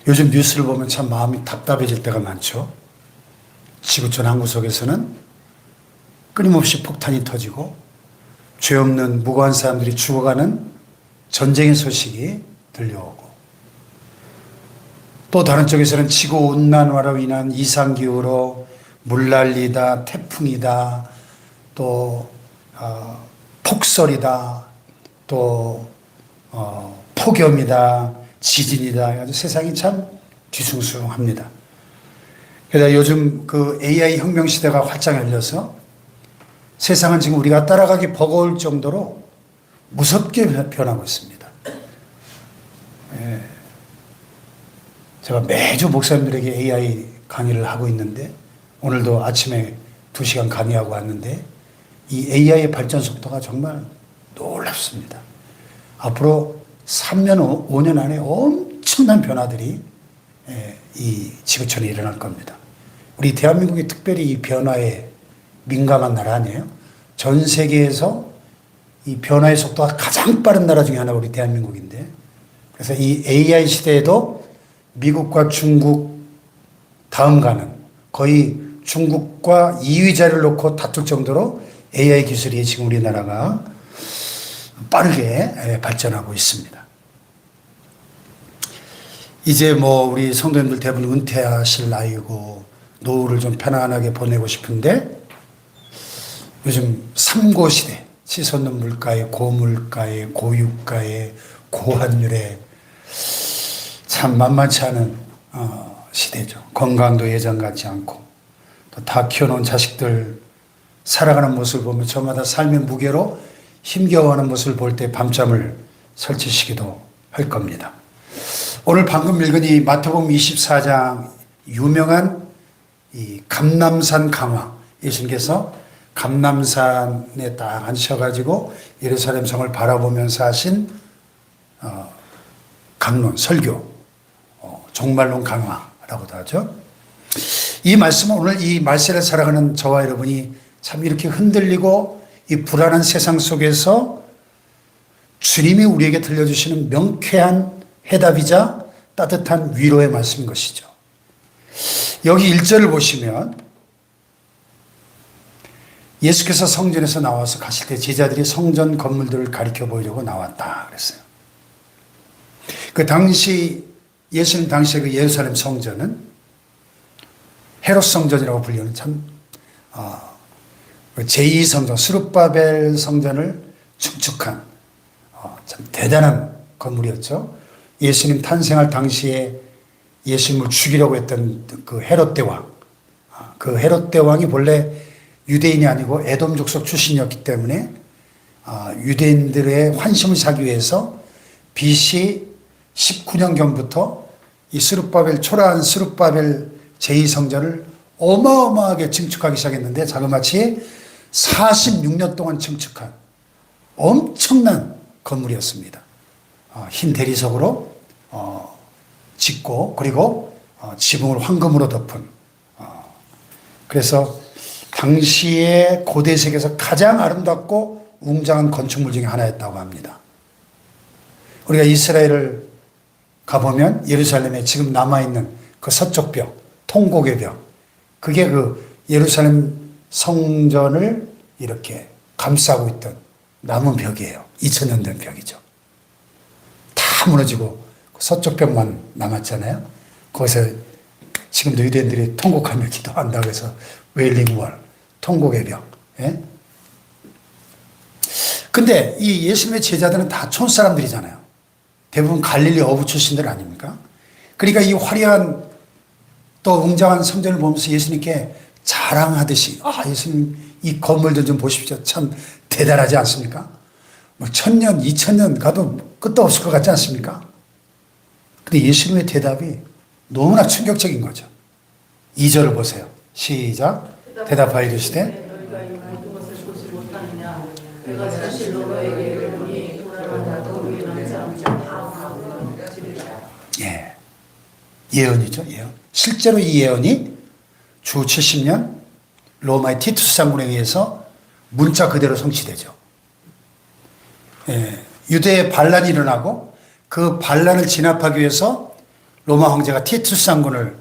요즘 뉴스를 보면 참 마음이 답답해질 때가 많죠. 지구촌 한 구석에서는 끊임없이 폭탄이 터지고 죄 없는 무고한 사람들이 죽어가는 전쟁의 소식이 들려오고, 또 다른 쪽에서는 지구온난화로 인한 이상기후로 물난리다, 태풍이다, 또 폭설이다, 또 폭염이다, 지진이다. 아주 세상이 참 뒤숭숭합니다. 그래서 요즘 그 AI 혁명 시대가 활짝 열려서 세상은 지금 우리가 따라가기 버거울 정도로 무섭게 변하고 있습니다. 예. 제가 매주 목사님들에게 AI 강의를 하고 있는데, 오늘도 아침에 2시간 강의하고 왔는데, 이 AI의 발전 속도가 정말 놀랍습니다. 앞으로 3년, 5년 안에 엄청난 변화들이 이 지구촌에 일어날 겁니다. 우리 대한민국이 특별히 이 변화에 민감한 나라 아니에요? 전 세계에서 이 변화의 속도가 가장 빠른 나라 중에 하나가 우리 대한민국인데, 그래서 이 AI 시대에도 미국과 중국 다음 가는, 거의 중국과 2위 자리를 놓고 다툴 정도로 AI 기술이 지금 우리나라가 빠르게 발전하고 있습니다. 이제 뭐 우리 성도님들 대부분 은퇴하실 나이고 노후를 좀 편안하게 보내고 싶은데, 요즘 삼고시대, 치솟는 물가에 고물가에 고유가에 고환율에 참 만만치 않은 시대죠. 건강도 예전 같지 않고, 또 다 키워놓은 자식들 살아가는 모습을 보면 저마다 삶의 무게로 힘겨워하는 모습을 볼 때 밤잠을 설치시기도 할 겁니다. 오늘 방금 읽은 이 마태복음 24장 유명한 이 감람산 강화, 예수님께서 감람산에 딱 앉으셔가지고 예루살렘 성을 바라보면서 하신 강론, 설교, 종말론 강화라고도 하죠. 이 말씀은 오늘 이 말세를 살아가는 저와 여러분이 참 이렇게 흔들리고 이 불안한 세상 속에서 주님이 우리에게 들려주시는 명쾌한 해답이자 따뜻한 위로의 말씀인 것이죠. 여기 1절을 보시면 예수께서 성전에서 나와서 가실 때 제자들이 성전 건물들을 가리켜 보이려고 나왔다 그랬어요. 그 당시, 예수님 당시에 그 예루살렘 성전은 헤롯 성전이라고 불리는 참 제2성전, 스룹바벨 성전을 축축한 참 대단한 건물이었죠. 예수님 탄생할 당시에 예수님을 죽이려고 했던 그 헤롯 대왕, 그 헤롯 대왕이 본래 유대인이 아니고 에돔 족속 출신이었기 때문에 유대인들의 환심을 사기 위해서 BC 19년경부터 이 초라한 스룹바벨 제2성전을 어마어마하게 증축하기 시작했는데, 자그마치 46년 동안 증축한 엄청난 건물이었습니다. 흰 대리석으로 짓고, 그리고 지붕을 황금으로 덮은, 그래서 당시의 고대 세계에서 가장 아름답고 웅장한 건축물 중에 하나였다고 합니다. 우리가 이스라엘을 가보면 예루살렘에 지금 남아있는 그 서쪽 벽, 통곡의 벽, 그게 그 예루살렘 성전을 이렇게 감싸고 있던 남은 벽이에요. 2000년 된 벽이죠. 다 무너지고 서쪽 벽만 남았잖아요. 거기서 지금도 유대인들이 통곡하며 기도한다고 해서 웨일링 월, 통곡의 벽. 예? 근데 이 예수님의 제자들은 다 촌사람들이잖아요. 대부분 갈릴리 어부 출신들 아닙니까? 그러니까 이 화려한 또 웅장한 성전을 보면서 예수님께 자랑하듯이, 예수님 이 건물들 좀 보십시오. 참 대단하지 않습니까? 뭐 1000년, 2000년 가도 끝도 없을 것 같지 않습니까? 근데 예수님의 대답이 너무나 충격적인 거죠. 2절을 보세요. 시작. 대답하여 이르시되 내가 사실로 너에게 이르노니 돌아간다도 위로는 예. 예언이죠, 예언. 실제로 이 예언이 주 70년 로마의 티투스 장군에 의해서 문자 그대로 성취되죠. 예. 유대의 반란이 일어나고 그 반란을 진압하기 위해서 로마 황제가 티투스 장군을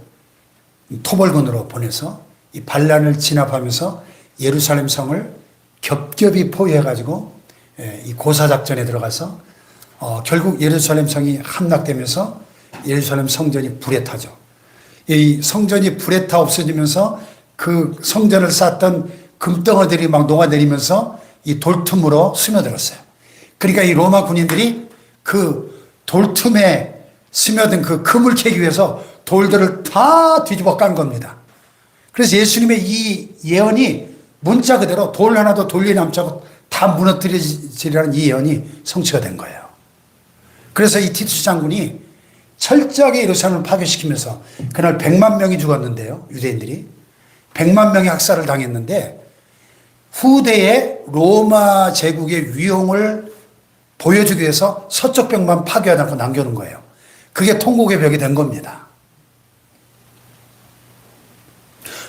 토벌군으로 보내서 이 반란을 진압하면서 예루살렘 성을 겹겹이 포위해가지고 이 고사작전에 들어가서 결국 예루살렘 성이 함락되면서 예루살렘 성전이 불에 타죠. 이 성전이 불에 타 없어지면서 그 성전을 쌓았던 금덩어들이 막 녹아내리면서 이 돌틈으로 스며들었어요. 그러니까 이 로마 군인들이 그 돌틈에 스며든 그 금을 캐기 위해서 돌들을 다 뒤집어 깐 겁니다. 그래서 예수님의 이 예언이 문자 그대로 돌 하나도 돌리 남지 않고 다 무너뜨리리라는 이 예언이 성취가 된 거예요. 그래서 이 티투스 장군이 철저하게 예루살렘을 파괴시키면서 그날 100만 명이 죽었는데요. 유대인들이 100만 명이 학살을 당했는데 후대에 로마 제국의 위용을 보여주기 위해서 서쪽 벽만 파괴하지 않고 남겨놓은 거예요. 그게 통곡의 벽이 된 겁니다.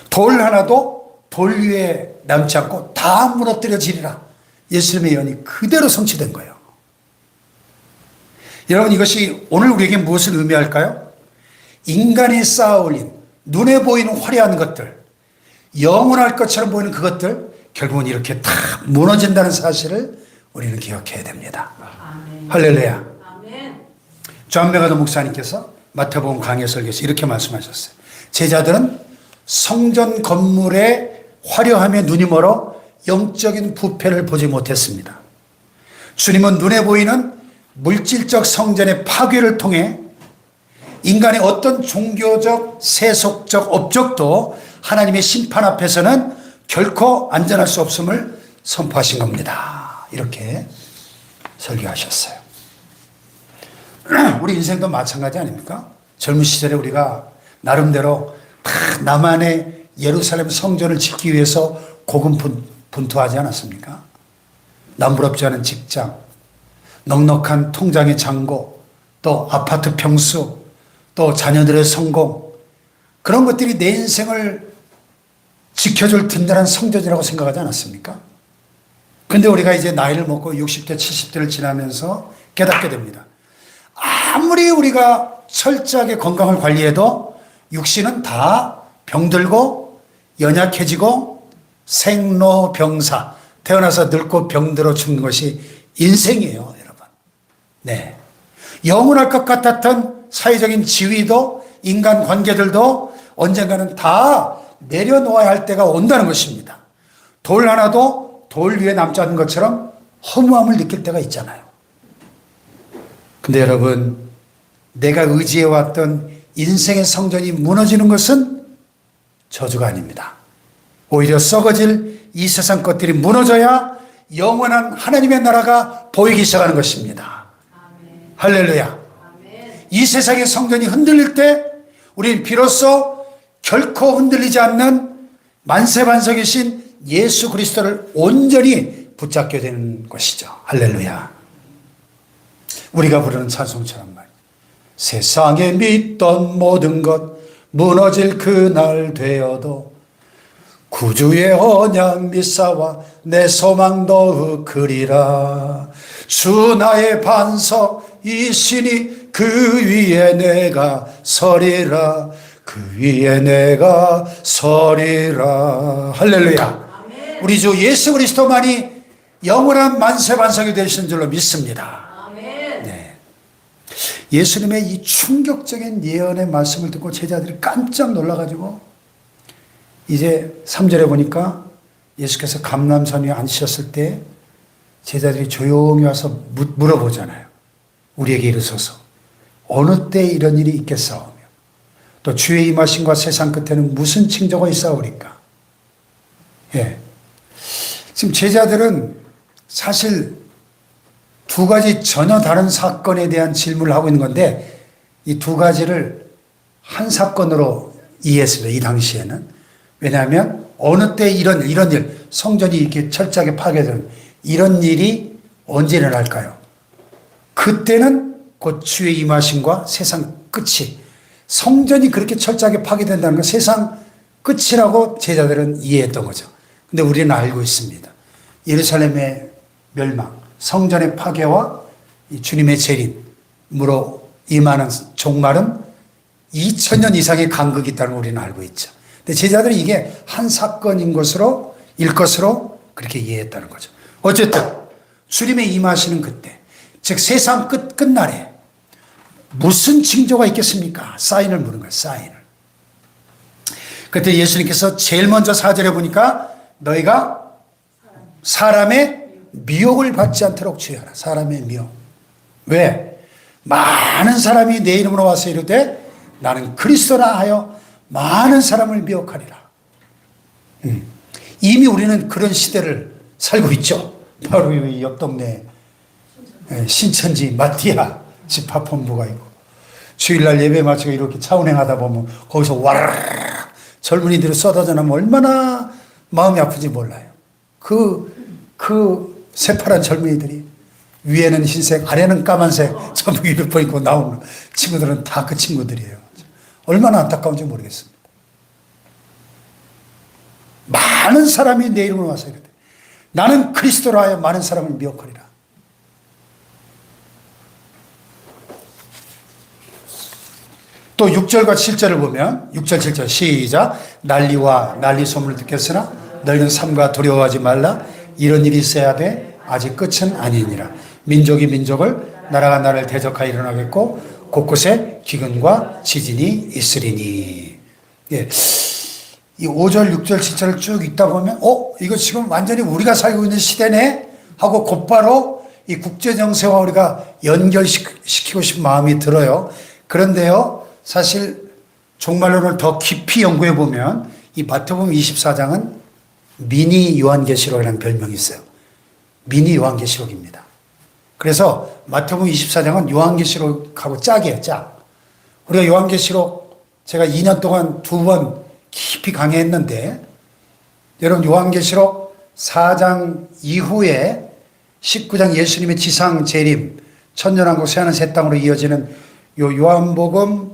돌 하나도 돌 위에 남지 않고 다 무너뜨려지리라. 예수님의 예언이 그대로 성취된 거예요. 여러분, 이것이 오늘 우리에게 무엇을 의미할까요? 인간이 쌓아 올린 눈에 보이는 화려한 것들, 영원할 것처럼 보이는 그것들, 결국은 이렇게 다 무너진다는 사실을 우리는 기억해야 됩니다. 아멘. 할렐루야. 아멘. 존 맥아더 목사님께서 마태복음 강해 설교에서 이렇게 말씀하셨어요. 제자들은 성전 건물의 화려함에 눈이 멀어 영적인 부패를 보지 못했습니다. 주님은 눈에 보이는 물질적 성전의 파괴를 통해 인간의 어떤 종교적, 세속적 업적도 하나님의 심판 앞에서는 결코 안전할 수 없음을 선포하신 겁니다. 이렇게 설교하셨어요. 우리 인생도 마찬가지 아닙니까? 젊은 시절에 우리가 나름대로 다 나만의 예루살렘 성전을 짓기 위해서 고군분투하지 않았습니까? 남부럽지 않은 직장, 넉넉한 통장의 잔고, 또 아파트 평수, 또 자녀들의 성공, 그런 것들이 내 인생을 지켜줄 든든한 성전이라고 생각하지 않았습니까? 근데 우리가 이제 나이를 먹고 60대, 70대를 지나면서 깨닫게 됩니다. 아무리 우리가 철저하게 건강을 관리해도 육신은 다 병들고 연약해지고 생로병사, 태어나서 늙고 병들어 죽는 것이 인생이에요, 여러분. 네. 영원할 것 같았던 사회적인 지위도 인간 관계들도 언젠가는 다 내려놓아야 할 때가 온다는 것입니다. 돌 하나도 돌 위에 남지 않은 것처럼 허무함을 느낄 때가 있잖아요. 근데 여러분, 내가 의지해왔던 인생의 성전이 무너지는 것은 저주가 아닙니다. 오히려 썩어질 이 세상 것들이 무너져야 영원한 하나님의 나라가 보이기 시작하는 것입니다. 아멘. 할렐루야. 아멘. 이 세상의 성전이 흔들릴 때 우리는 비로소 결코 흔들리지 않는 만세반석이신 예수 그리스도를 온전히 붙잡게 되는 것이죠. 할렐루야. 우리가 부르는 찬송처럼 말이에요. 세상에 믿던 모든 것 무너질 그날 되어도 구주의 언약 믿사와 내 소망도 그리라. 주 나의 반석이시니 그 위에 내가 서리라. 그 위에 내가 서리라. 할렐루야. 아멘. 우리 주 예수 그리스도만이 영원한 만세반석이 되시는 줄로 믿습니다. 아멘. 네. 예수님의 이 충격적인 예언의 말씀을 듣고 제자들이 깜짝 놀라가지고 이제 3절에 보니까 예수께서 감람산 위에 앉으셨을 때 제자들이 조용히 와서 물어보잖아요. 우리에게 이르소서 어느 때 이런 일이 있겠사오며 또 주의 임하심과 세상 끝에는 무슨 징조가 있사오리까. 예. 지금 제자들은 사실 두 가지 전혀 다른 사건에 대한 질문을 하고 있는 건데 이 두 가지를 한 사건으로 이해했습니다. 이 당시에는. 왜냐하면 어느 때 이런 일, 성전이 이렇게 철저하게 파괴되는 이런 일이 언제 일어날까요? 그때는 곧 주의 임하심과 세상 끝이, 성전이 그렇게 철저하게 파괴된다는 건 세상 끝이라고 제자들은 이해했던 거죠. 근데 우리는 알고 있습니다. 예루살렘의 멸망, 성전의 파괴와 이 주님의 재림으로 임하는 종말은 2000년 이상의 간극이 있다는 걸 우리는 알고 있죠. 근데 제자들이 이게 한 사건인 것으로 그렇게 이해했다는 거죠. 어쨌든 주님의 임하시는 그때, 즉 세상 끝날에 무슨 징조가 있겠습니까? 사인을 물은 거예요. 사인을. 그때 예수님께서 제일 먼저 4절에 보니까 너희가 사람의 미혹을 받지 않도록 주의하라. 사람의 미혹. 왜? 많은 사람이 내 이름으로 와서 이르되 나는 그리스도라 하여 많은 사람을 미혹하리라. 이미 우리는 그런 시대를 살고 있죠. 바로 이 옆 동네 신천지 마티아 집합본부가 있고, 주일날 예배 마치고 이렇게 차 운행하다 보면 거기서 와르르 젊은이들이 쏟아져 나면 얼마나 마음이 아픈지 몰라요. 그 새파란 젊은이들이 위에는 흰색, 아래는 까만색 전부 유니폼 입고 나오는 친구들은 다 그 친구들이에요. 얼마나 안타까운지 모르겠습니다. 많은 사람이 내 이름으로 와서 이르되 나는 그리스도라 하여 많은 사람을 미혹하리라. 또 6절과 7절을 보면 6절 7절 시작. 난리와 난리 소문을 듣겠으나 너희는 삼가 두려워하지 말라. 이런 일이 있어야 돼. 아직 끝은 아니니라. 민족이 민족을, 나라가 나라를 대적하여 일어나겠고 곳곳에 기근과 지진이 있으리니. 예. 이 5절, 6절, 7절을 쭉 읽다 보면 이거 지금 완전히 우리가 살고 있는 시대네 하고 곧바로 이 국제정세와 우리가 연결시키고 싶은 마음이 들어요. 그런데요, 사실 종말론을 더 깊이 연구해 보면 이 마태복음 24장은 미니 요한계시록이라는 별명이 있어요. 미니 요한계시록입니다. 그래서 마태복음 24장은 요한계시록하고 짝이에요. 짝. 우리가 요한계시록 제가 2년 동안 2번 깊이 강의했는데, 여러분 요한계시록 4장 이후에 19장 예수님의 지상 재림, 천년왕국 새하늘 새 땅으로 이어지는 요 요한복음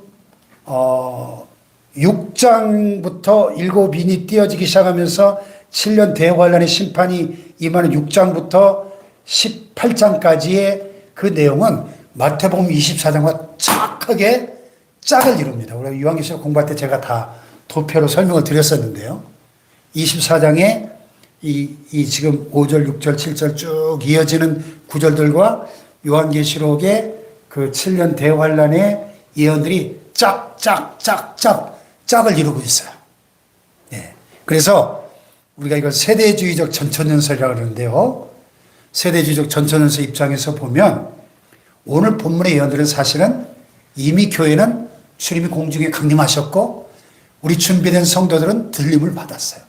6장부터 7인이 띄어지기 시작하면서 7년 대환란의 심판이 임하는 6장부터 18장까지의 그 내용은 마태복음 24장과 정확하게 짝을 이룹니다. 우리가 요한계시록 공부할 때 제가 다 도표로 설명을 드렸었는데요. 24장에 이 지금 5절, 6절, 7절 쭉 이어지는 구절들과 요한계시록의 그 7년 대환란의 예언들이 짝을 이루고 있어요. 네. 그래서 우리가 이걸 세대주의적 전천연설이라고 그러는데요. 세대주의적 전천연설 입장에서 보면 오늘 본문의 예언들은 사실은 이미 교회는 주님이 공중에 강림하셨고 우리 준비된 성도들은 들림을 받았어요.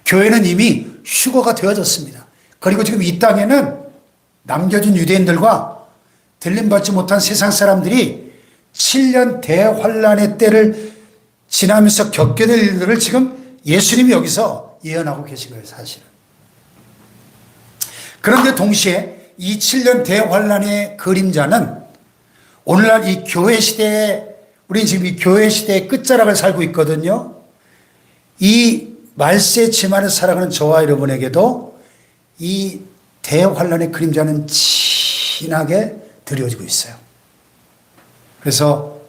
교회는 이미 휴거가 되어졌습니다. 그리고 지금 이 땅에는 남겨진 유대인들과 들림받지 못한 세상 사람들이 7년 대환란의 때를 지나면서 겪게 될 일들을 지금 예수님이 여기서 예언하고 계신 거예요, 사실은. 그런데 동시에 이 7년 대환란의 그림자는 오늘날 이 교회 시대에, 우리는 지금 이 교회 시대의 끝자락을 살고 있거든요. 이 말세에 지만을 살아가는 저와 여러분에게도 이 대환란의 그림자는 진하게 드려지고 있어요. 그래서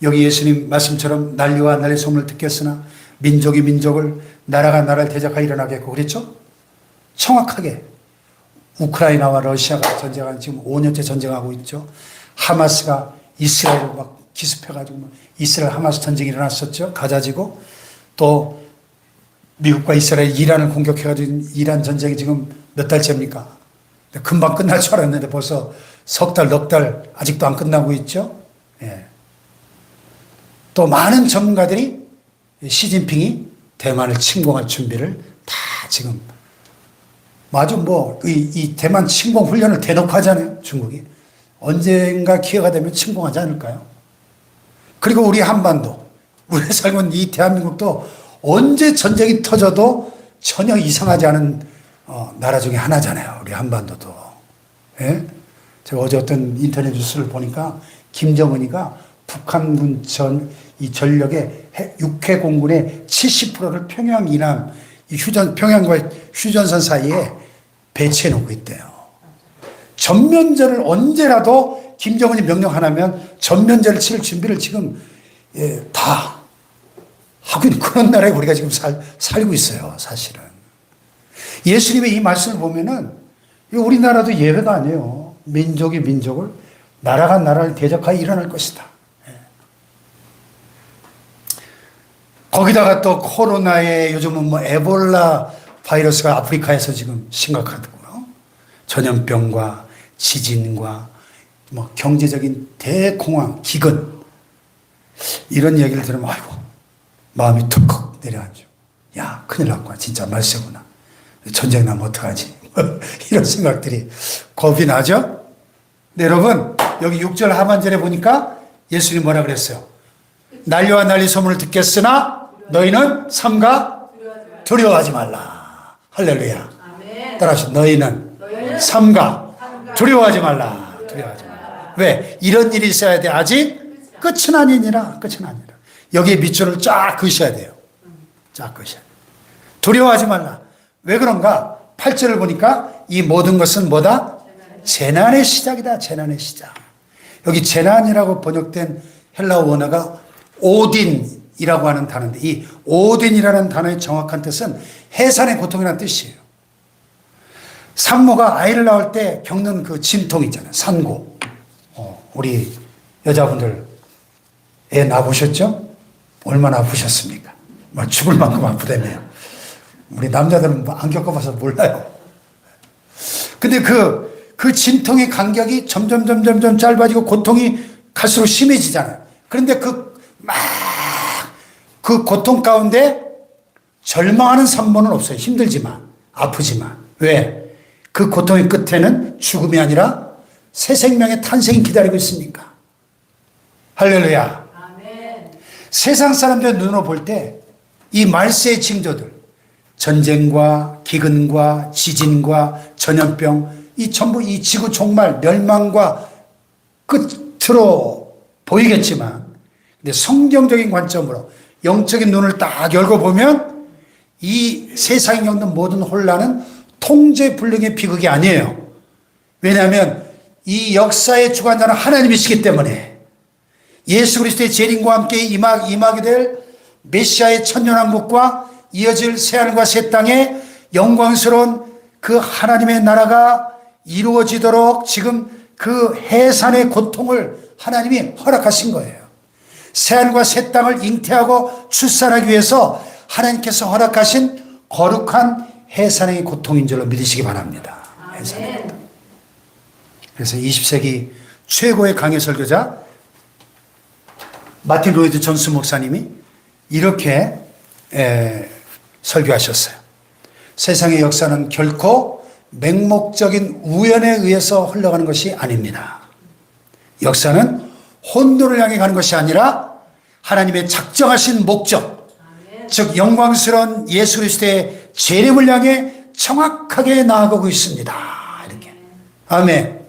여기 예수님 말씀처럼 난리와 난리 소문을 듣겠으나 민족이 민족을, 나라가 나라를 대적하여 일어나겠고 그랬죠? 정확하게 우크라이나와 러시아가 전쟁하는, 지금 5년째 전쟁하고 있죠. 하마스가 이스라엘을 막 기습해가지고 이스라엘 하마스 전쟁이 일어났었죠. 가자지고 또 미국과 이스라엘 이란을 공격해가지고 이란 전쟁이 지금 몇 달째입니까? 금방 끝날 줄 알았는데 벌써 석 달, 넉 달 아직도 안 끝나고 있죠. 예. 또 많은 전문가들이 시진핑이 대만을 침공할 준비를 다 지금 아주 이 대만 침공 훈련을 대놓고 하잖아요. 중국이. 언젠가 기회가 되면 침공하지 않을까요? 그리고 우리 한반도, 우리 살고 있는 이 대한민국도 언제 전쟁이 터져도 전혀 이상하지 않은 나라 중에 하나잖아요. 우리 한반도도. 예? 제가 어제 어떤 인터넷 뉴스를 보니까 김정은이가 북한군 이 전력의 육해 공군의 70%를 평양 이남, 평양과 휴전선 사이에 배치해 놓고 있대요. 전면전을 언제라도 김정은이 명령 하나면 전면전을 칠 준비를 지금 다 하고 있는 그런 나라에 우리가 지금 살고 있어요, 사실은. 예수님의 이 말씀을 보면은 우리나라도 예외가 아니에요. 민족이 민족을, 나라가 나라를 대적하여 일어날 것이다. 거기다가 또 코로나에 요즘은 뭐 에볼라 바이러스가 아프리카에서 지금 심각하더군요. 전염병과 지진과 뭐 경제적인 대공황, 기근, 이런 얘기를 들으면 아이고 마음이 덜컥 내려앉죠. 야, 큰일 났구나. 진짜 말세구나. 전쟁 나면 어떡하지? 이런 생각들이 겁이 나죠? 근데 여러분, 여기 6절 하반절에 보니까 예수님이 뭐라 그랬어요? 난리와 난리 소문을 듣겠으나 너희는 삼가 두려워하지 말라. 할렐루야. 따라하시죠. 너희는 삼가 두려워하지 말라. 두려워하지 말라. 왜? 이런 일이 있어야 돼. 아직 끝은 아니니라. 끝은 아니라. 여기에 밑줄을 쫙 그으셔야 돼요. 쫙 그으셔야 돼요. 두려워하지 말라. 왜 그런가? 8절을 보니까 이 모든 것은 뭐다? 재난의 시작이다. 재난의 시작. 여기 재난이라고 번역된 헬라어 원어가 오딘이라고 하는 단어인데, 이 오딘이라는 단어의 정확한 뜻은 해산의 고통이라는 뜻이에요. 산모가 아이를 낳을 때 겪는 그 진통 있잖아요. 산고. 우리 여자분들 애 낳으셨죠? 얼마나 아프셨습니까? 막 죽을 만큼 아프다며요. 우리 남자들은 안 겪어봐서 몰라요. 근데 그 진통의 간격이 점점 짧아지고 고통이 갈수록 심해지잖아요. 그런데 그 고통 가운데 절망하는 산모는 없어요. 힘들지만, 아프지만. 왜? 그 고통의 끝에는 죽음이 아니라 새 생명의 탄생이 기다리고 있으니까. 할렐루야. 아멘. 세상 사람들의 눈으로 볼 때 이 말세의 징조들, 전쟁과 기근과 지진과 전염병, 이 전부 이 지구 종말, 멸망과 끝으로 보이겠지만, 근데 성경적인 관점으로 영적인 눈을 딱 열고 보면 이 세상에 겪는 모든 혼란은 통제불능의 비극이 아니에요. 왜냐하면 이 역사의 주관자는 하나님이시기 때문에 예수 그리스도의 재림과 함께 임하게 될 메시아의 천년왕국과 이어질 새하늘과 새 땅에 영광스러운 그 하나님의 나라가 이루어지도록 지금 그 해산의 고통을 하나님이 허락하신 거예요. 새하늘과 새 땅을 잉태하고 출산하기 위해서 하나님께서 허락하신 거룩한 해산의 고통인 줄로 믿으시기 바랍니다. 해산의 고통. 그래서 20세기 최고의 강해 설교자 마틴 로이드 존스 목사님이 이렇게 설교하셨어요. 세상의 역사는 결코 맹목적인 우연에 의해서 흘러가는 것이 아닙니다. 역사는 혼돈을 향해 가는 것이 아니라 하나님의 작정하신 목적, 즉 영광스러운 예수 그리스도의 재림을 향해 정확하게 나아가고 있습니다. 이렇게. 아멘.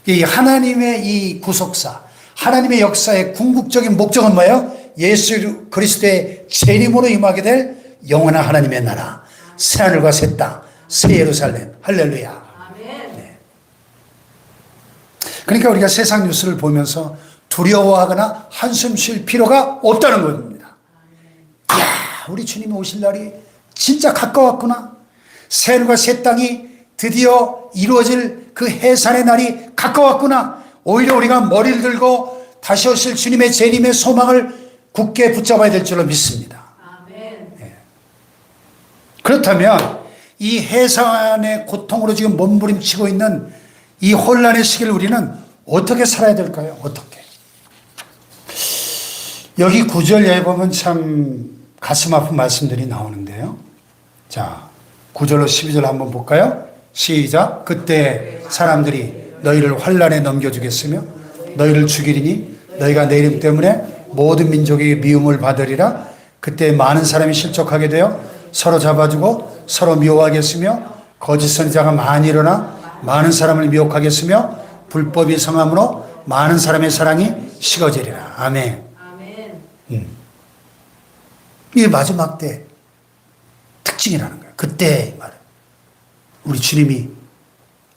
이 하나님의 이 구속사, 하나님의 역사의 궁극적인 목적은 뭐예요? 예수 그리스도의 재림으로 임하게 될 영원한 하나님의 나라, 새하늘과 새 땅, 새 예루살렘. 할렐루야. 네. 그러니까 우리가 세상 뉴스를 보면서 두려워하거나 한숨 쉴 필요가 없다는 겁니다. 이야, 우리 주님이 오실 날이 진짜 가까웠구나. 새하늘과 새 땅이 드디어 이루어질 그 해산의 날이 가까웠구나. 오히려 우리가 머리를 들고 다시 오실 주님의 재림의 소망을 굳게 붙잡아야 될 줄로 믿습니다. 네. 그렇다면 이 해산의 고통으로 지금 몸부림치고 있는 이 혼란의 시기를 우리는 어떻게 살아야 될까요? 어떻게? 여기 9절에 보면 참 가슴 아픈 말씀들이 나오는데요. 자, 9절로 12절 한번 볼까요? 시작. 그때 사람들이 너희를 환란에 넘겨주겠으며 너희를 죽이리니 너희가 내 이름 때문에 모든 민족에게 미움을 받으리라. 그때 많은 사람이 실족하게 되어 서로 잡아주고 서로 미워하겠으며 거짓 선지자가 많이 일어나 많은 사람을 미혹하겠으며 불법이 성함으로 많은 사람의 사랑이 식어지리라. 아멘. 이게 마지막 때 특징이라는 거예요. 그때 말은 우리 주님이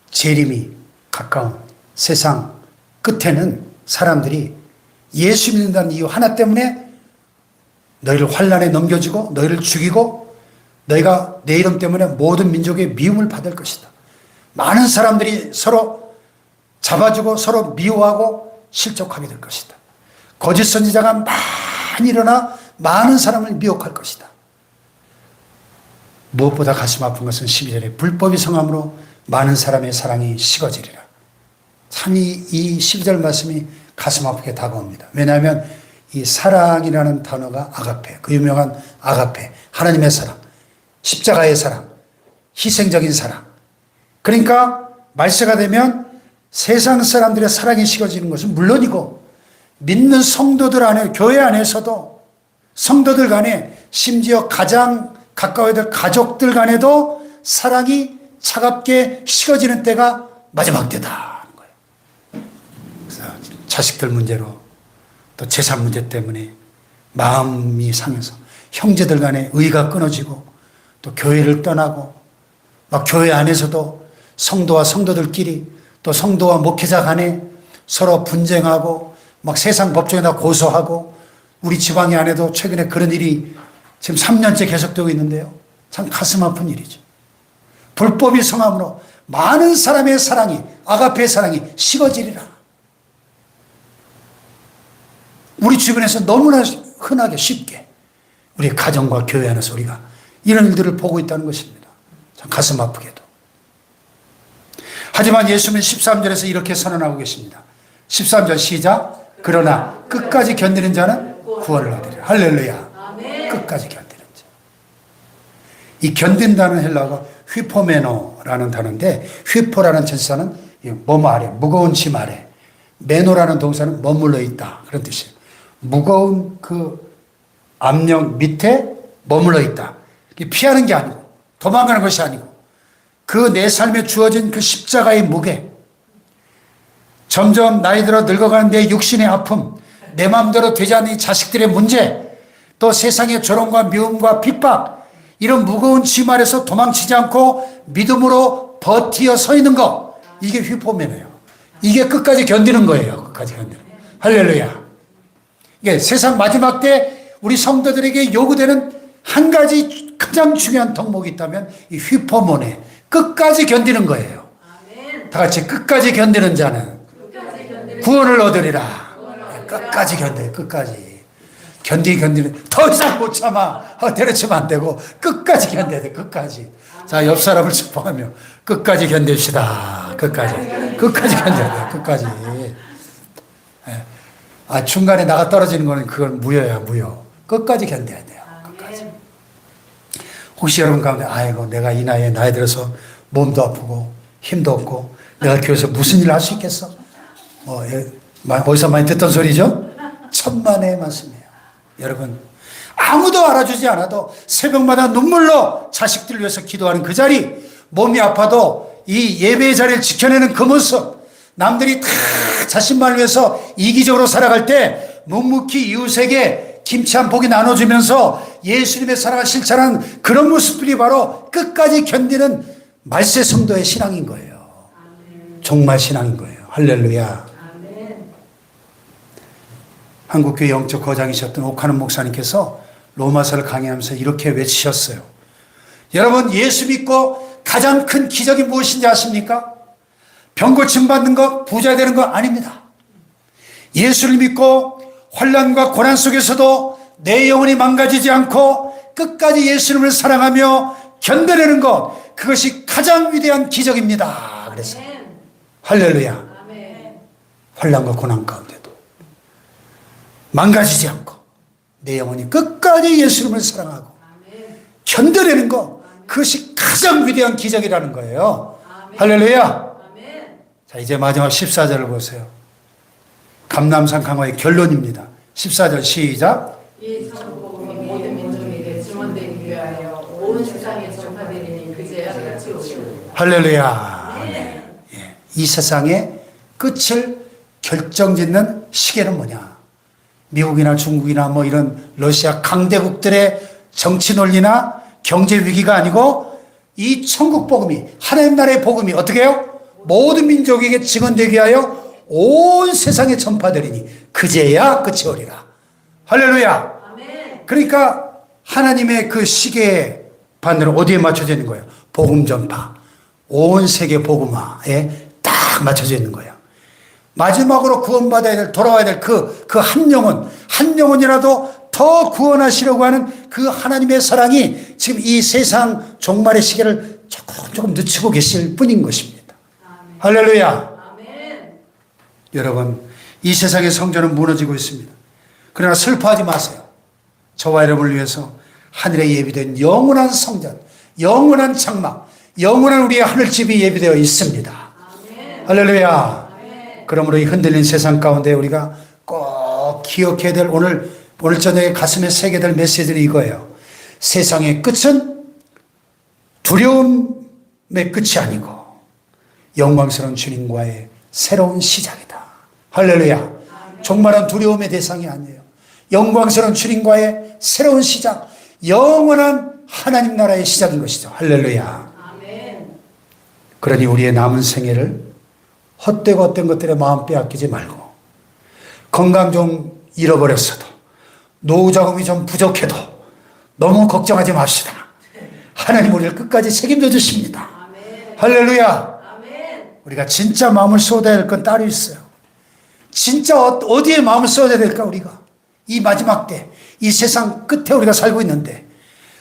재림이 가까운 세상 끝에는 사람들이 예수 믿는다는 이유 하나 때문에 너희를 환난에 넘겨주고 너희를 죽이고 너희가 내 이름 때문에 모든 민족의 미움을 받을 것이다. 많은 사람들이 서로 잡아주고 서로 미워하고 실족하게 될 것이다. 거짓 선지자가 많이 일어나 많은 사람을 미혹할 것이다. 무엇보다 가슴 아픈 것은 12절에 불법이 성함으로 많은 사람의 사랑이 식어지리라. 참 이 12절 말씀이 가슴 아프게 다가옵니다. 왜냐하면 이 사랑이라는 단어가 아가페, 그 유명한 아가페, 하나님의 사랑, 십자가의 사랑, 희생적인 사랑. 그러니까 말세가 되면 세상 사람들의 사랑이 식어지는 것은 물론이고 믿는 성도들 안에, 교회 안에서도 성도들 간에 심지어 가장 가까워야 될 가족들 간에도 사랑이 차갑게 식어지는 때가 마지막 때다. 그래서 자식들 문제로 또 재산 문제 때문에 마음이 상해서 형제들 간에 의가 끊어지고 또 교회를 떠나고 막 교회 안에서도 성도와 성도들끼리 또 성도와 목회자 간에 서로 분쟁하고 막 세상 법정에다 고소하고 우리 지방의 안에도 최근에 그런 일이 지금 3년째 계속되고 있는데요. 참 가슴 아픈 일이죠. 불법이 성함으로 많은 사람의 사랑이, 아가페의 사랑이 식어지리라. 우리 주변에서 너무나 흔하게 쉽게 우리 가정과 교회 안에서 우리가 이런 일들을 보고 있다는 것입니다. 참 가슴 아프게도. 하지만 예수님은 13절에서 이렇게 선언하고 계십니다. 13절 시작. 그러나 끝까지 견디는 자는 구원을 얻으리라. 할렐루야. 끝까지 견디는 자. 이 견딘다는 헬라어가 휘포메노라는 단어인데 휘포라는 전사는 뭐뭐 아래, 무거운 짐 아래, 메노라는 동사는 머물러 있다. 그런 뜻이에요. 무거운 그 압력 밑에 머물러 있다. 피하는 게 아니고 도망가는 것이 아니고 그 내 삶에 주어진 그 십자가의 무게, 점점 나이 들어 늙어가는 내 육신의 아픔, 내 마음대로 되지 않는 이 자식들의 문제, 또 세상의 조롱과 미움과 핍박, 이런 무거운 짐 아래서 도망치지 않고 믿음으로 버티어 서 있는 거, 이게 휘포면이에요. 이게 끝까지 견디는 거예요. 끝까지 견디는. 할렐루야. 이게 세상 마지막 때 우리 성도들에게 요구되는 한 가지 가장 중요한 덕목이 있다면 이 휘포모네, 끝까지 견디는 거예요. 다 같이 끝까지 견디는 자는 구원을 얻으리라. 끝까지 견뎌요. 끝까지. 견디는 더 이상 못 참아. 때려치면 안 되고 끝까지 견뎌야 돼. 끝까지. 자, 옆 사람을 축복하며 끝까지 견딥시다. 끝까지 견뎌야 돼. 끝까지. 중간에 나가 떨어지는 거는 그건 무효야. 무효. 끝까지 견뎌야 돼요. 끝까지. 혹시 여러분 가운데 아이고 내가 이 나이에 나이 들어서 몸도 아프고 힘도 없고 내가 교회에서 무슨 일을 할 수 있겠어? 어디서 많이 듣던 소리죠? 천만의 말씀이에요. 여러분, 아무도 알아주지 않아도 새벽마다 눈물로 자식들을 위해서 기도하는 그 자리, 몸이 아파도 이 예배의 자리를 지켜내는 그 모습, 남들이 다 자신만을 위해서 이기적으로 살아갈 때 묵묵히 이웃에게 김치 한 포기 나눠주면서 예수님의 사랑을 실천하는 그런 모습들이 바로 끝까지 견디는 말세 성도의 신앙인 거예요. 정말 신앙인 거예요. 할렐루야. 한국교회 영적 거장이셨던 오카는 목사님께서 로마서를 강의하면서 이렇게 외치셨어요. 여러분, 예수 믿고 가장 큰 기적이 무엇인지 아십니까? 병 고침 받는 것, 부자 되는 것 아닙니다. 예수를 믿고 환난과 고난 속에서도 내 영혼이 망가지지 않고 끝까지 예수님을 사랑하며 견뎌내는 것, 그것이 가장 위대한 기적입니다. 그래서 할렐루야. 환난과 고난 가운데도 망가지지 않고 내 영혼이 끝까지 예수님을 사랑하고 견뎌내는 것, 그것이 가장 위대한 기적이라는 거예요. 할렐루야. 자, 이제 마지막 14절을 보세요. 감람산 강화의 결론입니다. 14절 시작. 이 천국복음이 모든 민족에게 증언되기 위하여 온 세상에 전파되리니 그제야 끝이 오시고. 할렐루야. 예. 이 세상의 끝을 결정짓는 시계는 뭐냐? 미국이나 중국이나 뭐 이런 러시아 강대국들의 정치 논리나 경제 위기가 아니고 이 천국 복음이, 하나님 나라의 복음이 어떻게 해요? 모든 민족에게 증언되게 하여 온 세상에 전파되리니 그제야 끝이 오리라. 할렐루야. 아멘. 그러니까 하나님의 그 시계 바늘은 어디에 맞춰져 있는 거예요? 복음 전파. 온 세계 복음화에 딱 맞춰져 있는 거예요. 마지막으로 구원받아야 될, 돌아와야 될 그 한 영혼, 한 영혼이라도 더 구원하시려고 하는 그 하나님의 사랑이 지금 이 세상 종말의 시계를 조금 늦추고 계실 뿐인 것입니다. 아멘. 할렐루야. 아멘. 여러분, 이 세상의 성전은 무너지고 있습니다. 그러나 슬퍼하지 마세요. 저와 여러분을 위해서 하늘에 예비된 영원한 성전, 영원한 장막, 영원한 우리의 하늘집이 예비되어 있습니다. 아멘. 할렐루야. 아멘. 그러므로 이 흔들린 세상 가운데 우리가 꼭 기억해야 될 오늘 저녁에 가슴에 새게 될 메시지는 이거예요. 세상의 끝은 두려움의 끝이 아니고 영광스러운 주님과의 새로운 시작이다. 할렐루야. 종말은 두려움의 대상이 아니에요. 영광스러운 주님과의 새로운 시작, 영원한 하나님 나라의 시작인 것이죠. 할렐루야. 아멘. 그러니 우리의 남은 생애를 헛되고 헛된 것들에 마음 빼앗기지 말고, 건강 좀 잃어버렸어도, 노후 자금이 좀 부족해도 너무 걱정하지 맙시다. 하나님 우리를 끝까지 책임져 주십니다. 아멘. 할렐루야. 아멘. 우리가 진짜 마음을 쏟아야 될 건 따로 있어요. 진짜 어디에 마음을 쏟아야 될까? 우리가 이 마지막 때, 이 세상 끝에 우리가 살고 있는데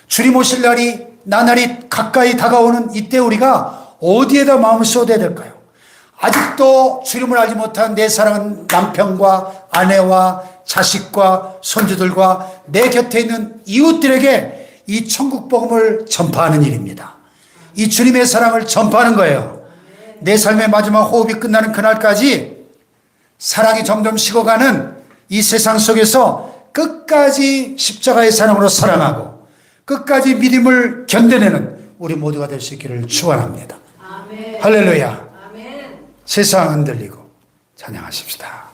주님 오실 날이 나날이 가까이 다가오는 이때 우리가 어디에다 마음을 쏟아야 될까요? 아직도 주님을 알지 못한 내 사랑하는 남편과 아내와 자식과 손주들과 내 곁에 있는 이웃들에게 이 천국 복음을 전파하는 일입니다. 이 주님의 사랑을 전파하는 거예요. 내 삶의 마지막 호흡이 끝나는 그날까지 사랑이 점점 식어가는 이 세상 속에서 끝까지 십자가의 사랑으로 사랑하고 끝까지 믿음을 견뎌내는 우리 모두가 될 수 있기를 축원합니다. 아멘. 할렐루야. 아멘. 세상 흔들리고 찬양하십시다.